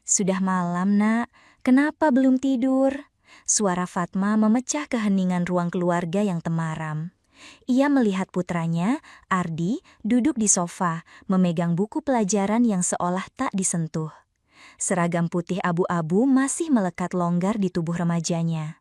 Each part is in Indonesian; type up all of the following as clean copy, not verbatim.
Sudah malam, Nak. Kenapa belum tidur? Suara Fatma memecah keheningan ruang keluarga yang temaram. Ia melihat putranya, Ardi, duduk di sofa, memegang buku pelajaran yang seolah tak disentuh. Seragam putih abu-abu masih melekat longgar di tubuh remajanya.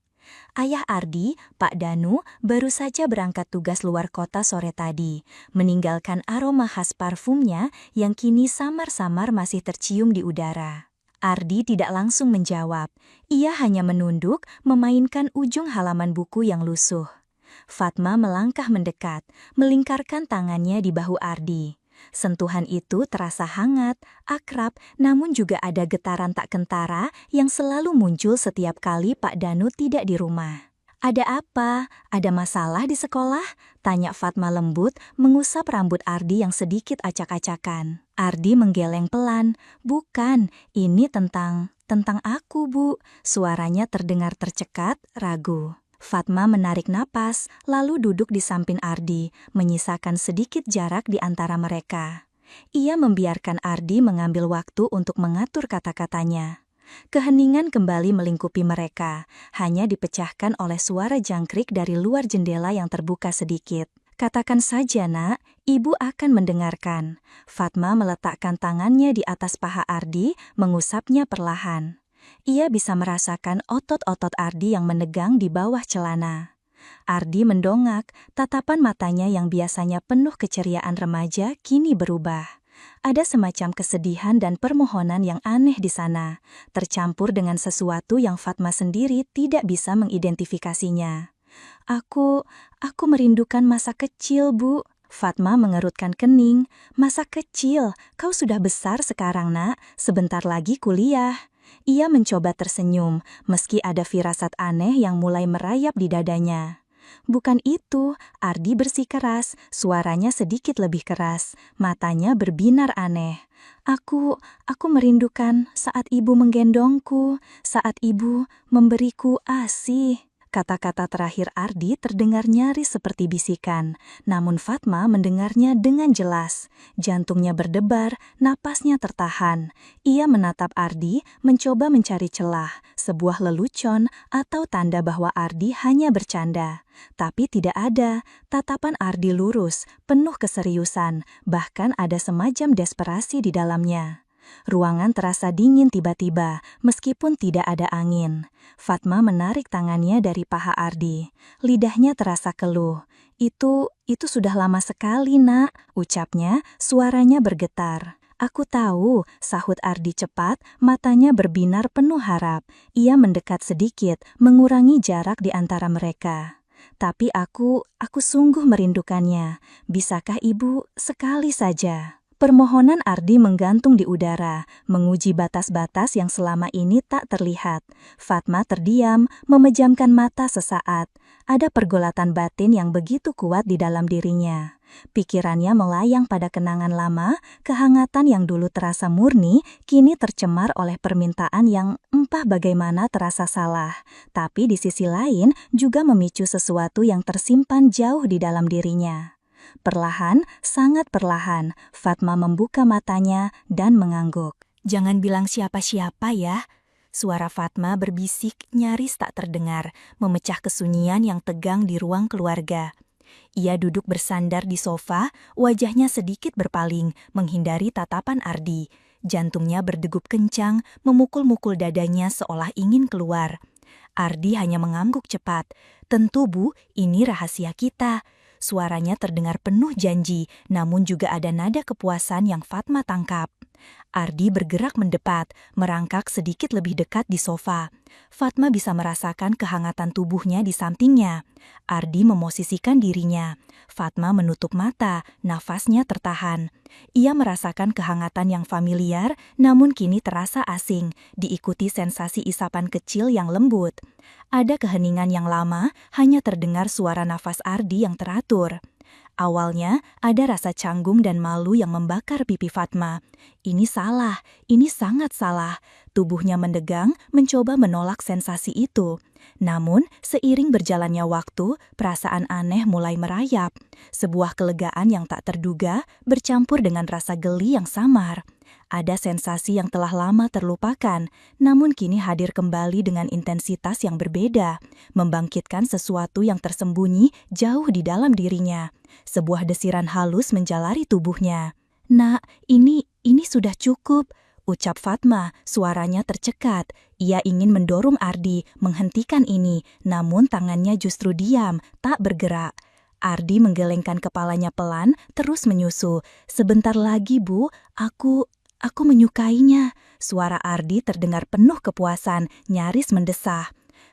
Ayah Ardi, Pak Danu, baru saja berangkat tugas luar kota sore tadi, meninggalkan aroma khas parfumnya yang kini samar-samar masih tercium di udara. Ardi tidak langsung menjawab, ia hanya menunduk, memainkan ujung halaman buku yang lusuh. Fatma melangkah mendekat, melingkarkan tangannya di bahu Ardi. Sentuhan itu terasa hangat, akrab, namun juga ada getaran tak kentara yang selalu muncul setiap kali Pak Danu tidak di rumah. "Ada apa? Ada masalah di sekolah?" tanya Fatma lembut, mengusap rambut Ardi yang sedikit acak-acakan. Ardi menggeleng pelan. "Bukan, ini tentang aku, Bu." Suaranya terdengar tercekat, ragu. Fatma menarik napas, lalu duduk di samping Ardi, menyisakan sedikit jarak di antara mereka. Ia membiarkan Ardi mengambil waktu untuk mengatur kata-katanya. Keheningan kembali melingkupi mereka, hanya dipecahkan oleh suara jangkrik dari luar jendela yang terbuka sedikit. "Katakan saja, Nak, Ibu akan mendengarkan." Fatma meletakkan tangannya di atas paha Ardi, mengusapnya perlahan. Ia bisa merasakan otot-otot Ardi yang menegang di bawah celana. Ardi mendongak, tatapan matanya yang biasanya penuh keceriaan remaja kini berubah. Ada semacam kesedihan dan permohonan yang aneh di sana, tercampur dengan sesuatu yang Fatma sendiri tidak bisa mengidentifikasinya. Aku merindukan masa kecil, Bu." Fatma mengerutkan kening. "Masa kecil? Kau sudah besar sekarang, Nak. Sebentar lagi kuliah." Ia mencoba tersenyum, meski ada firasat aneh yang mulai merayap di dadanya. "Bukan itu," Ardi bersikeras, suaranya sedikit lebih keras, matanya berbinar aneh. Aku merindukan saat Ibu menggendongku, saat Ibu memberiku ASI." Kata-kata terakhir Ardi terdengar nyaris seperti bisikan, namun Fatma mendengarnya dengan jelas. Jantungnya berdebar, napasnya tertahan. Ia menatap Ardi, mencoba mencari celah, sebuah lelucon atau tanda bahwa Ardi hanya bercanda. Tapi tidak ada. Tatapan Ardi lurus, penuh keseriusan, bahkan ada semacam desperasi di dalamnya. Ruangan terasa dingin tiba-tiba, meskipun tidak ada angin. Fatma menarik tangannya dari paha Ardi. Lidahnya terasa keluh. Itu sudah lama sekali, Nak," ucapnya, suaranya bergetar. "Aku tahu," sahut Ardi cepat, matanya berbinar penuh harap. Ia mendekat sedikit, mengurangi jarak di antara mereka. "Tapi aku sungguh merindukannya. Bisakah Ibu sekali saja?" Permohonan Ardi menggantung di udara, menguji batas-batas yang selama ini tak terlihat. Fatma terdiam, memejamkan mata sesaat. Ada pergolatan batin yang begitu kuat di dalam dirinya. Pikirannya melayang pada kenangan lama, kehangatan yang dulu terasa murni, kini tercemar oleh permintaan yang entah bagaimana terasa salah. Tapi di sisi lain juga memicu sesuatu yang tersimpan jauh di dalam dirinya. Perlahan, sangat perlahan, Fatma membuka matanya dan mengangguk. "Jangan bilang siapa-siapa ya." Suara Fatma berbisik nyaris tak terdengar, memecah kesunyian yang tegang di ruang keluarga. Ia duduk bersandar di sofa, wajahnya sedikit berpaling, menghindari tatapan Ardi. Jantungnya berdegup kencang, memukul-mukul dadanya seolah ingin keluar. Ardi hanya mengangguk cepat. "Tentu, Bu, ini rahasia kita." Suaranya terdengar penuh janji, namun juga ada nada kepuasan yang Fatma tangkap. Ardi bergerak mendepat, merangkak sedikit lebih dekat di sofa. Fatma bisa merasakan kehangatan tubuhnya di sampingnya. Ardi memosisikan dirinya. Fatma menutup mata, nafasnya tertahan. Ia merasakan kehangatan yang familiar, namun kini terasa asing, diikuti sensasi isapan kecil yang lembut. Ada keheningan yang lama, hanya terdengar suara nafas Ardi yang teratur. Awalnya, ada rasa canggung dan malu yang membakar pipi Fatma. Ini salah, ini sangat salah. Tubuhnya mendegang, mencoba menolak sensasi itu. Namun, seiring berjalannya waktu, perasaan aneh mulai merayap. Sebuah kelegaan yang tak terduga, bercampur dengan rasa geli yang samar. Ada sensasi yang telah lama terlupakan, namun kini hadir kembali dengan intensitas yang berbeda, membangkitkan sesuatu yang tersembunyi jauh di dalam dirinya. Sebuah desiran halus menjalari tubuhnya. "Nak, ini sudah cukup," ucap Fatma, suaranya tercekat. Ia ingin mendorong Ardi menghentikan ini, namun tangannya justru diam, tak bergerak. Ardi menggelengkan kepalanya pelan, terus menyusu. "Sebentar lagi, Bu, aku menyukainya." Suara Ardi terdengar penuh kepuasan, nyaris mendesah.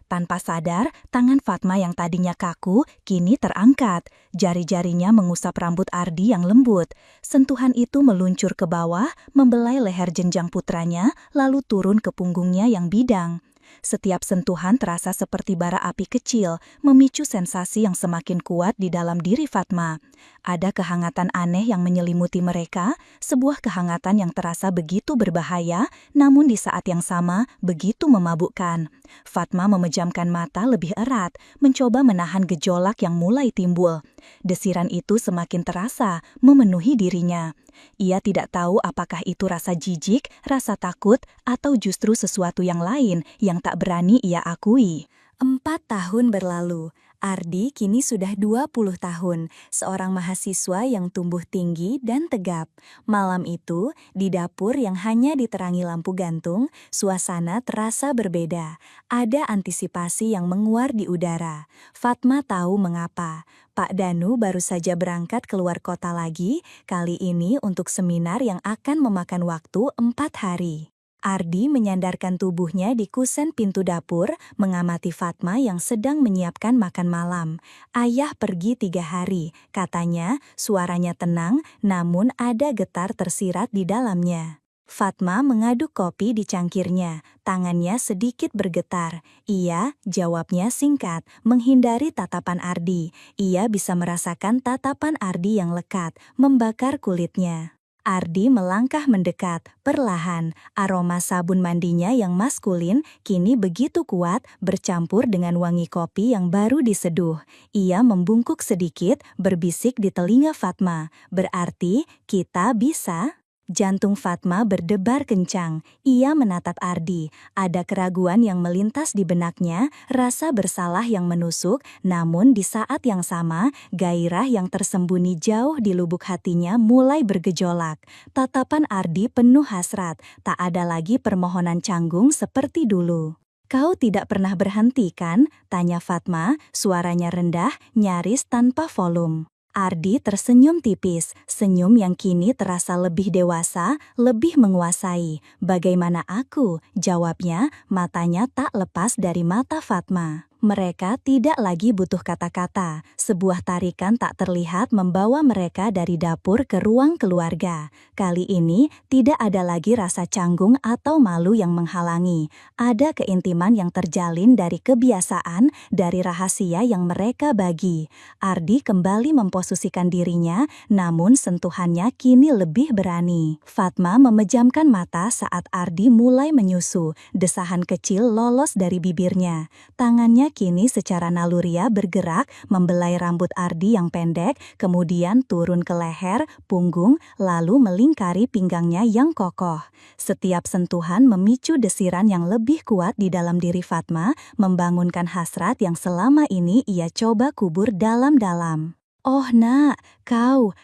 Tanpa sadar, tangan Fatma yang tadinya kaku, kini terangkat. Jari-jarinya mengusap rambut Ardi yang lembut. Sentuhan itu meluncur ke bawah, membelai leher jenjang putranya, lalu turun ke punggungnya yang bidang. Setiap sentuhan terasa seperti bara api kecil, memicu sensasi yang semakin kuat di dalam diri Fatma. Ada kehangatan aneh yang menyelimuti mereka, sebuah kehangatan yang terasa begitu berbahaya, namun di saat yang sama begitu memabukkan. Fatma memejamkan mata lebih erat, mencoba menahan gejolak yang mulai timbul. Desiran itu semakin terasa, memenuhi dirinya. Ia tidak tahu apakah itu rasa jijik, rasa takut, atau justru sesuatu yang lain yang tak berani ia akui. 4 tahun berlalu. Ardi kini sudah 20 tahun, seorang mahasiswa yang tumbuh tinggi dan tegap. Malam itu, di dapur yang hanya diterangi lampu gantung, suasana terasa berbeda. Ada antisipasi yang menguar di udara. Fatma tahu mengapa. Pak Danu baru saja berangkat keluar kota lagi, kali ini untuk seminar yang akan memakan waktu 4 hari. Ardi menyandarkan tubuhnya di kusen pintu dapur, mengamati Fatma yang sedang menyiapkan makan malam. "Ayah pergi 3 hari, katanya, suaranya tenang, namun ada getar tersirat di dalamnya. Fatma mengaduk kopi di cangkirnya, tangannya sedikit bergetar. "Iya," jawabnya singkat, menghindari tatapan Ardi. Ia bisa merasakan tatapan Ardi yang lekat, membakar kulitnya. Ardi melangkah mendekat, perlahan. Aroma sabun mandinya yang maskulin kini begitu kuat bercampur dengan wangi kopi yang baru diseduh. Ia membungkuk sedikit, berbisik di telinga Fatma. "Berarti kita bisa?" Jantung Fatma berdebar kencang. Ia menatap Ardi. Ada keraguan yang melintas di benaknya, rasa bersalah yang menusuk, namun di saat yang sama, gairah yang tersembunyi jauh di lubuk hatinya mulai bergejolak. Tatapan Ardi penuh hasrat, tak ada lagi permohonan canggung seperti dulu. "Kau tidak pernah berhenti, kan?" tanya Fatma, suaranya rendah, nyaris tanpa volume. Ardi tersenyum tipis, senyum yang kini terasa lebih dewasa, lebih menguasai. "Bagaimana aku?" jawabnya, matanya tak lepas dari mata Fatma. Mereka tidak lagi butuh kata-kata. Sebuah tarikan tak terlihat membawa mereka dari dapur ke ruang keluarga. Kali ini tidak ada lagi rasa canggung atau malu yang menghalangi. Ada keintiman yang terjalin dari kebiasaan, dari rahasia yang mereka bagi. Ardi kembali memposisikan dirinya, namun sentuhannya kini lebih berani. Fatma memejamkan mata saat Ardi mulai menyusu. Desahan kecil lolos dari bibirnya. Tangannya kini secara naluriah bergerak, membelai rambut Ardi yang pendek, kemudian turun ke leher, punggung, lalu melingkari pinggangnya yang kokoh. Setiap sentuhan memicu desiran yang lebih kuat di dalam diri Fatma, membangunkan hasrat yang selama ini ia coba kubur dalam-dalam. "Oh nak, kau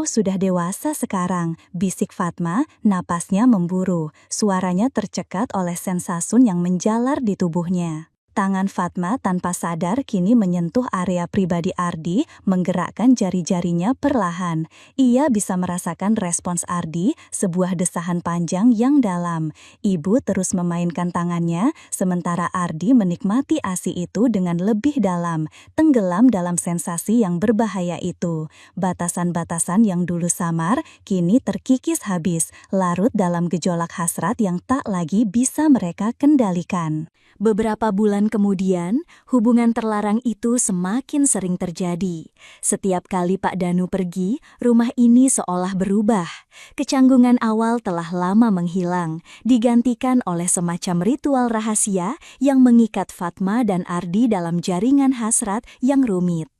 sudah dewasa sekarang," bisik Fatma, napasnya memburu. Suaranya tercekat oleh sensasi yang menjalar di tubuhnya. Tangan Fatma tanpa sadar kini menyentuh area pribadi Ardi, menggerakkan jari-jarinya perlahan. Ia bisa merasakan respons Ardi, sebuah desahan panjang yang dalam. Ibu terus memainkan tangannya, sementara Ardi menikmati ASI itu dengan lebih dalam, tenggelam dalam sensasi yang berbahaya itu. Batasan-batasan yang dulu samar, kini terkikis habis, larut dalam gejolak hasrat yang tak lagi bisa mereka kendalikan. Beberapa bulan kemudian, hubungan terlarang itu semakin sering terjadi. Setiap kali Pak Danu pergi, rumah ini seolah berubah. Kecanggungan awal telah lama menghilang, digantikan oleh semacam ritual rahasia yang mengikat Fatma dan Ardi dalam jaringan hasrat yang rumit.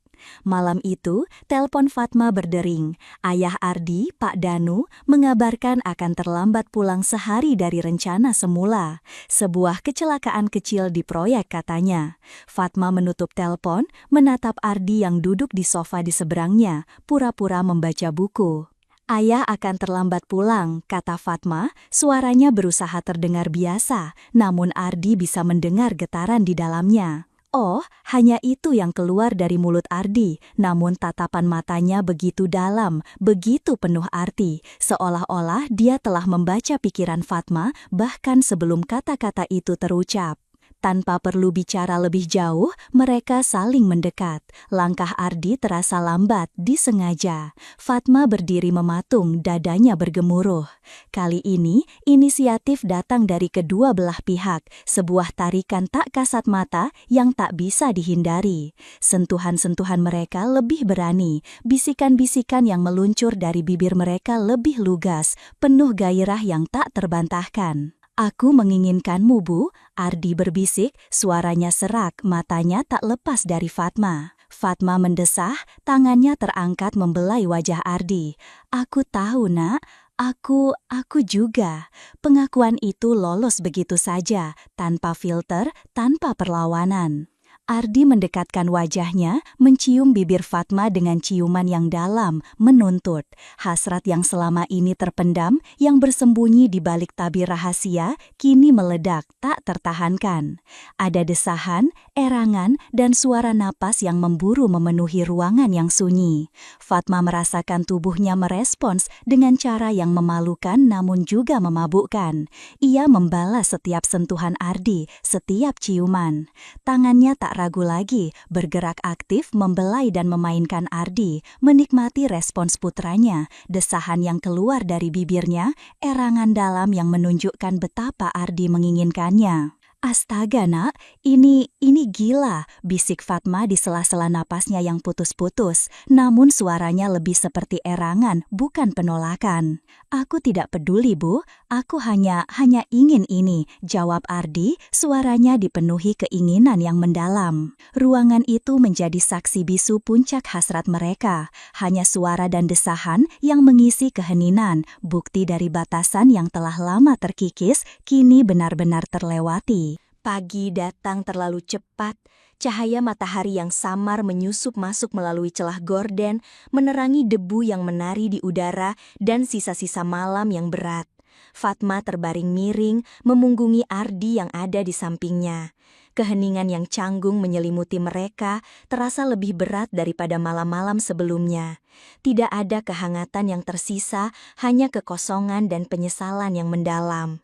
Malam itu, telepon Fatma berdering. Ayah Ardi, Pak Danu, mengabarkan akan terlambat pulang sehari dari rencana semula. Sebuah kecelakaan kecil di proyek katanya. Fatma menutup telepon, menatap Ardi yang duduk di sofa di seberangnya, pura-pura membaca buku. Ayah akan terlambat pulang, kata Fatma, suaranya berusaha terdengar biasa, namun Ardi bisa mendengar getaran di dalamnya. Oh, hanya itu yang keluar dari mulut Ardi, namun tatapan matanya begitu dalam, begitu penuh arti, seolah-olah dia telah membaca pikiran Fatma bahkan sebelum kata-kata itu terucap. Tanpa perlu bicara lebih jauh, mereka saling mendekat. Langkah Ardi terasa lambat, disengaja. Fatma berdiri mematung, dadanya bergemuruh. Kali ini, inisiatif datang dari kedua belah pihak, sebuah tarikan tak kasat mata yang tak bisa dihindari. Sentuhan-sentuhan mereka lebih berani, bisikan-bisikan yang meluncur dari bibir mereka lebih lugas, penuh gairah yang tak terbantahkan. Aku menginginkanmu, Bu, Ardi berbisik, suaranya serak, matanya tak lepas dari Fatma. Fatma mendesah, tangannya terangkat membelai wajah Ardi. Aku tahu, Nak. Aku juga. Pengakuan itu lolos begitu saja, tanpa filter, tanpa perlawanan. Ardi mendekatkan wajahnya, mencium bibir Fatma dengan ciuman yang dalam, menuntut. Hasrat yang selama ini terpendam, yang bersembunyi di balik tabir rahasia, kini meledak, tak tertahankan. Ada desahan, erangan, dan suara napas yang memburu memenuhi ruangan yang sunyi. Fatma merasakan tubuhnya merespons dengan cara yang memalukan namun juga memabukkan. Ia membalas setiap sentuhan Ardi, setiap ciuman. Tangannya tak ragu lagi, bergerak aktif membelai dan memainkan Ardi, menikmati respons putranya, desahan yang keluar dari bibirnya, erangan dalam yang menunjukkan betapa Ardi menginginkannya. Astaga, Nak, ini gila, bisik Fatma di sela-sela napasnya yang putus-putus, namun suaranya lebih seperti erangan, bukan penolakan. Aku tidak peduli, Bu, aku hanya ingin ini, jawab Ardi, suaranya dipenuhi keinginan yang mendalam. Ruangan itu menjadi saksi bisu puncak hasrat mereka, hanya suara dan desahan yang mengisi keheningan, bukti dari batasan yang telah lama terkikis, kini benar-benar terlewati. Pagi datang terlalu cepat, cahaya matahari yang samar menyusup masuk melalui celah gorden, menerangi debu yang menari di udara dan sisa-sisa malam yang berat. Fatma terbaring miring, memunggungi Ardi yang ada di sampingnya. Keheningan yang canggung menyelimuti mereka terasa lebih berat daripada malam-malam sebelumnya. Tidak ada kehangatan yang tersisa, hanya kekosongan dan penyesalan yang mendalam.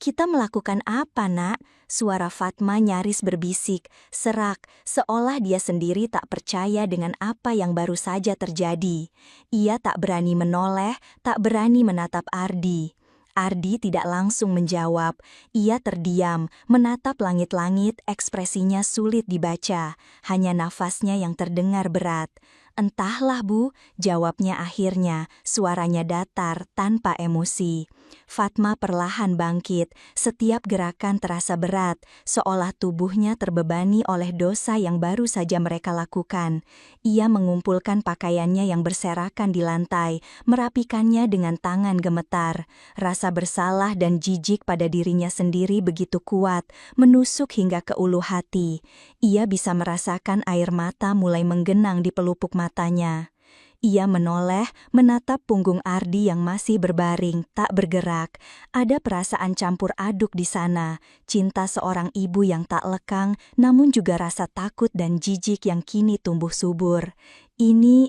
Kita melakukan apa, Nak? Suara Fatma nyaris berbisik, serak, seolah dia sendiri tak percaya dengan apa yang baru saja terjadi. Ia tak berani menoleh, tak berani menatap Ardi. Ardi tidak langsung menjawab. Ia terdiam, menatap langit-langit, ekspresinya sulit dibaca. Hanya nafasnya yang terdengar berat. Entahlah, Bu, jawabnya akhirnya, suaranya datar tanpa emosi. Fatma perlahan bangkit, setiap gerakan terasa berat, seolah tubuhnya terbebani oleh dosa yang baru saja mereka lakukan. Ia mengumpulkan pakaiannya yang berserakan di lantai, merapikannya dengan tangan gemetar. Rasa bersalah dan jijik pada dirinya sendiri begitu kuat, menusuk hingga ke ulu hati. Ia bisa merasakan air mata mulai menggenang di pelupuk matanya. Ia menoleh, menatap punggung Ardi yang masih berbaring, tak bergerak. Ada perasaan campur aduk di sana, cinta seorang ibu yang tak lekang, namun juga rasa takut dan jijik yang kini tumbuh subur. Ini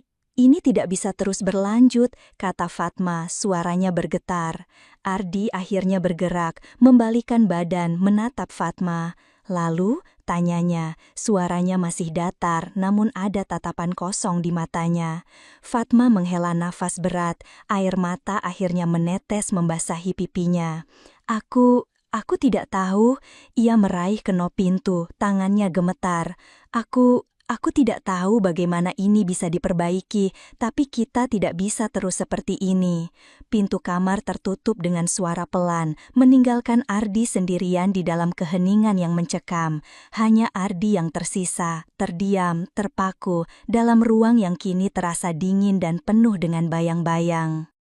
tidak bisa terus berlanjut, kata Fatma, suaranya bergetar. Ardi akhirnya bergerak, membalikan badan, menatap Fatma. Lalu, tanyanya, suaranya masih datar, namun ada tatapan kosong di matanya. Fatma menghela nafas berat, air mata akhirnya menetes membasahi pipinya. Aku tidak tahu. Ia meraih kenop pintu, tangannya gemetar. Aku Aku tidak tahu bagaimana ini bisa diperbaiki, tapi kita tidak bisa terus seperti ini. Pintu kamar tertutup dengan suara pelan, meninggalkan Ardi sendirian di dalam keheningan yang mencekam. Hanya Ardi yang tersisa, terdiam, terpaku, dalam ruang yang kini terasa dingin dan penuh dengan bayang-bayang.